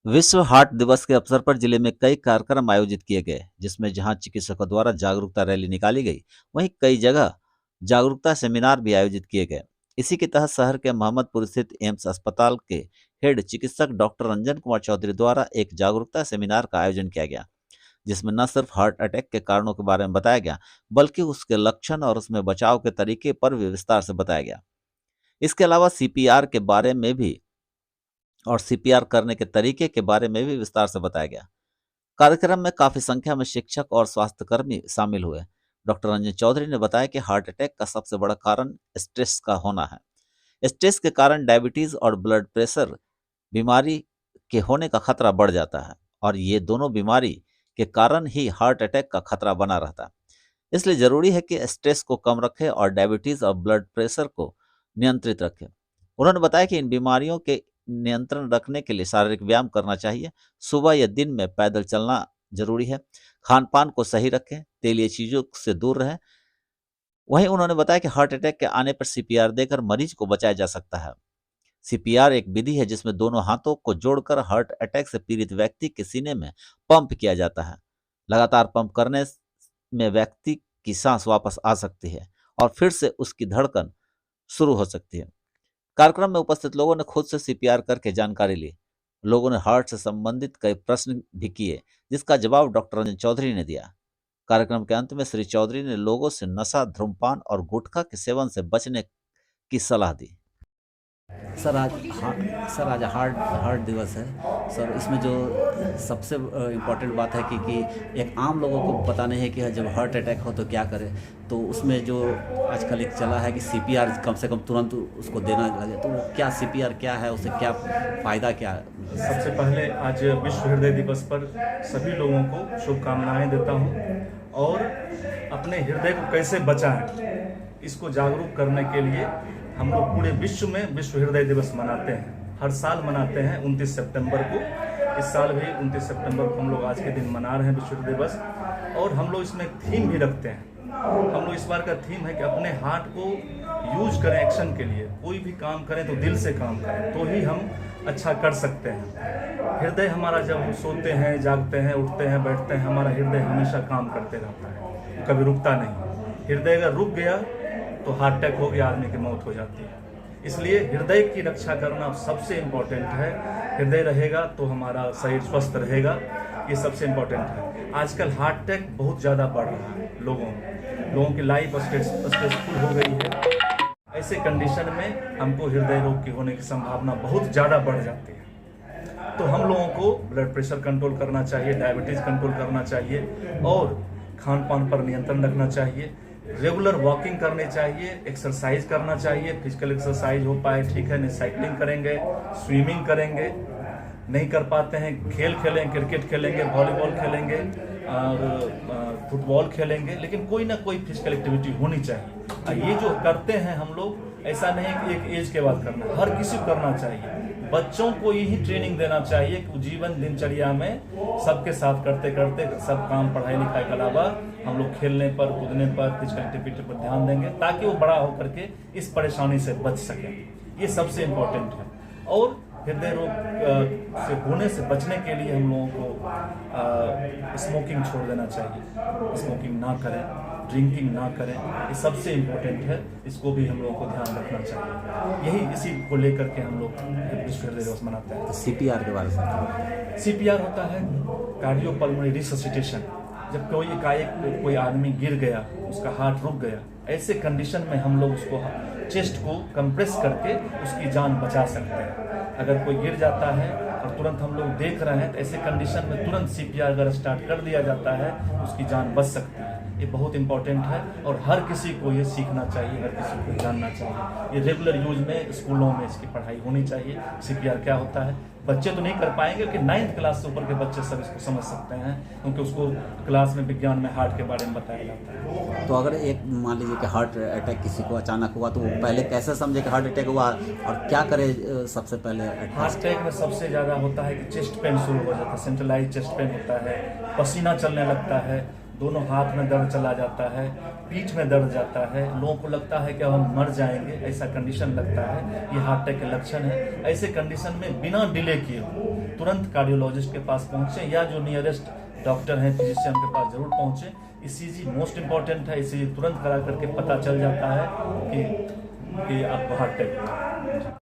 विश्व हार्ट दिवस के अवसर पर जिले में कई कार्यक्रम आयोजित किए गए, जिसमें जहां चिकित्सकों द्वारा जागरूकता रैली निकाली गई, वहीं कई जगह जागरूकता सेमिनार भी आयोजित किए गए। इसी के तहत शहर के मोहम्मदपुर स्थित एम्स अस्पताल के हेड चिकित्सक डॉक्टर रंजन कुमार चौधरी द्वारा एक जागरूकता सेमिनार का आयोजन किया गया, जिसमें न सिर्फ हार्ट अटैक के कारणों के बारे में बताया गया, बल्कि उसके लक्षण और उसमें बचाव के तरीके पर भी विस्तार से बताया गया। इसके अलावा सीपीआर के बारे में भी और सीपीआर करने के तरीके के बारे में भी विस्तार से बताया गया। कार्यक्रम में काफी संख्या में शिक्षक और स्वास्थ्यकर्मी शामिल हुए। डॉक्टर रंजन चौधरी ने बताया कि हार्ट अटैक का सबसे बड़ा कारण स्ट्रेस का होना है। स्ट्रेस के कारण डायबिटीज और ब्लड प्रेशर बीमारी के होने का खतरा बढ़ जाता है, और ये दोनों बीमारी के कारण ही हार्ट अटैक का खतरा बना रहता है। इसलिए जरूरी है कि स्ट्रेस को कम रखें और डायबिटीज और ब्लड प्रेशर को नियंत्रित रखें। उन्होंने बताया कि इन बीमारियों के नियंत्रण रखने के लिए शारीरिक व्यायाम करना चाहिए। सुबह या दिन में पैदल चलना जरूरी है। खान पान को सही रखें, तेलीय चीजों से दूर रहें। वहीं उन्होंने बताया कि हार्ट अटैक के आने पर सीपीआर देकर मरीज को बचाया जा सकता है। सीपीआर एक विधि है जिसमें दोनों हाथों को जोड़कर हार्ट अटैक से पीड़ित व्यक्ति के सीने में पंप किया जाता है। लगातार पंप करने में व्यक्ति की सांस वापस आ सकती है और फिर से उसकी धड़कन शुरू हो सकती है। कार्यक्रम में उपस्थित लोगों ने खुद से सीपीआर करके जानकारी ली। लोगों ने हार्ट से संबंधित कई प्रश्न भी किए, जिसका जवाब डॉक्टर रंजन चौधरी ने दिया। कार्यक्रम के अंत में श्री चौधरी ने लोगों से नशा, धूम्रपान और गुटखा के सेवन से बचने की सलाह दी। सर आज आज हार्ट हार्ट दिवस है। सर इसमें जो सबसे इम्पोर्टेंट बात है कि एक आम लोगों को पता नहीं है कि जब हार्ट अटैक हो तो क्या करें। तो उसमें जो आजकल एक चला है कि सीपीआर कम से कम तुरंत उसको देना लगे, तो वो क्या सीपीआर क्या है, उससे क्या फ़ायदा क्या है? सबसे पहले आज विश्व हृदय दिवस पर सभी लोगों को शुभकामनाएं देता हूं, और अपने हृदय को कैसे बचाएं इसको जागरूक करने के लिए हम लोग पूरे विश्व में विश्व हृदय दिवस मनाते हैं। हर साल मनाते हैं 29 सितंबर को। इस साल भी 29 सितंबर को हम लोग आज के दिन मना रहे हैं विश्व हृदय दिवस। और हम लोग इसमें थीम भी रखते हैं। हम लोग इस बार का थीम है कि अपने हार्ट को यूज करें एक्शन के लिए। कोई भी काम करें तो दिल से काम करें, तो ही हम अच्छा कर सकते हैं। हृदय हमारा जब सोते हैं, जागते हैं, उठते हैं, बैठते हैं, हमारा हृदय हमेशा काम करते रहता है, कभी रुकता नहीं। हृदय अगर रुक गया तो हार्ट अटैक हो गया, आदमी की मौत हो जाती है। इसलिए हृदय की रक्षा करना सबसे इम्पोर्टेंट है। हृदय रहेगा तो हमारा शरीर स्वस्थ रहेगा, ये सबसे इम्पोर्टेंट है। आजकल हार्ट अटैक बहुत ज़्यादा बढ़ रहा है। लोगों की लाइफ स्ट्रेसफुल हो गई है। ऐसे कंडीशन में हमको हृदय रोग की होने की संभावना बहुत ज़्यादा बढ़ जाती है। तो हम लोगों को ब्लड प्रेशर कंट्रोल करना चाहिए, डायबिटीज़ कंट्रोल करना चाहिए, और खान पान पर नियंत्रण रखना चाहिए। रेगुलर वॉकिंग करनी चाहिए, एक्सरसाइज करना चाहिए। फिजिकल एक्सरसाइज हो पाए ठीक है, नहीं साइकिलिंग करेंगे, स्विमिंग करेंगे। नहीं कर पाते हैं, खेल खेलें, क्रिकेट खेलेंगे, वॉलीबॉल खेलेंगे और फुटबॉल खेलेंगे, लेकिन कोई ना कोई फिजिकल एक्टिविटी होनी चाहिए। ये जो करते हैं हम लोग, ऐसा नहीं है कि एक एज के बाद करना है, हर किसी को करना चाहिए। बच्चों को यही ट्रेनिंग देना चाहिए कि जीवन दिनचर्या में सबके साथ करते करते सब काम, पढ़ाई लिखाई के अलावा हम लोग खेलने पर, कूदने पर, फिजिकल एक्टिविटी पर ध्यान देंगे, ताकि वो बड़ा होकर के इस परेशानी से बच सकें। ये सबसे इम्पोर्टेंट है। और हृदय रोग से होने से बचने के लिए हम लोगों को स्मोकिंग छोड़ देना चाहिए। स्मोकिंग ना करें, ड्रिंकिंग ना करें, ये सबसे इम्पोर्टेंट है। इसको भी हम लोगों को ध्यान रखना चाहिए। यही इसी को लेकर के हम लोग विश्व हृदय दिवस मनाते हैं। तो सीपीआर के बारे में? सीपीआर होता है कार्डियोपल्मोनरी रिससिटेशन। जब कोई एकाएक कोई आदमी गिर गया, उसका हार्ट रुक गया, ऐसे कंडीशन में हम लोग उसको चेस्ट को कंप्रेस करके उसकी जान बचा सकते हैं। अगर कोई गिर जाता है और तुरंत हम लोग देख रहे हैं, तो ऐसे कंडीशन में तुरंत सीपीआर अगर स्टार्ट कर दिया जाता है, उसकी जान बच सकती है। ये बहुत इंपॉर्टेंट है और हर किसी को ये सीखना चाहिए, हर किसी को जानना चाहिए। ये रेगुलर यूज में स्कूलों में इसकी पढ़ाई होनी चाहिए। सीपीआर क्या होता है, बच्चे तो नहीं कर पाएंगे, क्योंकि 9th क्लास से ऊपर के बच्चे सब इसको समझ सकते हैं, क्योंकि उसको क्लास में विज्ञान में हार्ट के बारे में बताया जाता है। तो अगर एक मान लीजिए कि हार्ट अटैक किसी को अचानक हुआ, तो वो पहले कैसे समझे कि हार्ट अटैक हुआ और क्या करे सबसे पहले? हार्ट अटैक में सबसे ज़्यादा होता है कि चेस्ट पेन शुरू हो जाता है, सेंट्रलाइज चेस्ट पेन होता है, पसीना चलने लगता है, दोनों हाथ में दर्द चला जाता है, पीठ में दर्द जाता है, लोगों को लगता है कि हम मर जाएंगे, ऐसा कंडीशन लगता है, ये हार्ट अटैक के लक्षण है। ऐसे कंडीशन में बिना डिले किए तुरंत कार्डियोलॉजिस्ट के पास पहुंचे या जो नियरेस्ट डॉक्टर हैं, फिजिशियन के पास जरूर पहुंचे। ECG मोस्ट इंपॉर्टेंट है, ECG तुरंत करा करके पता चल जाता है कि आपको हार्ट अटैक हुआ।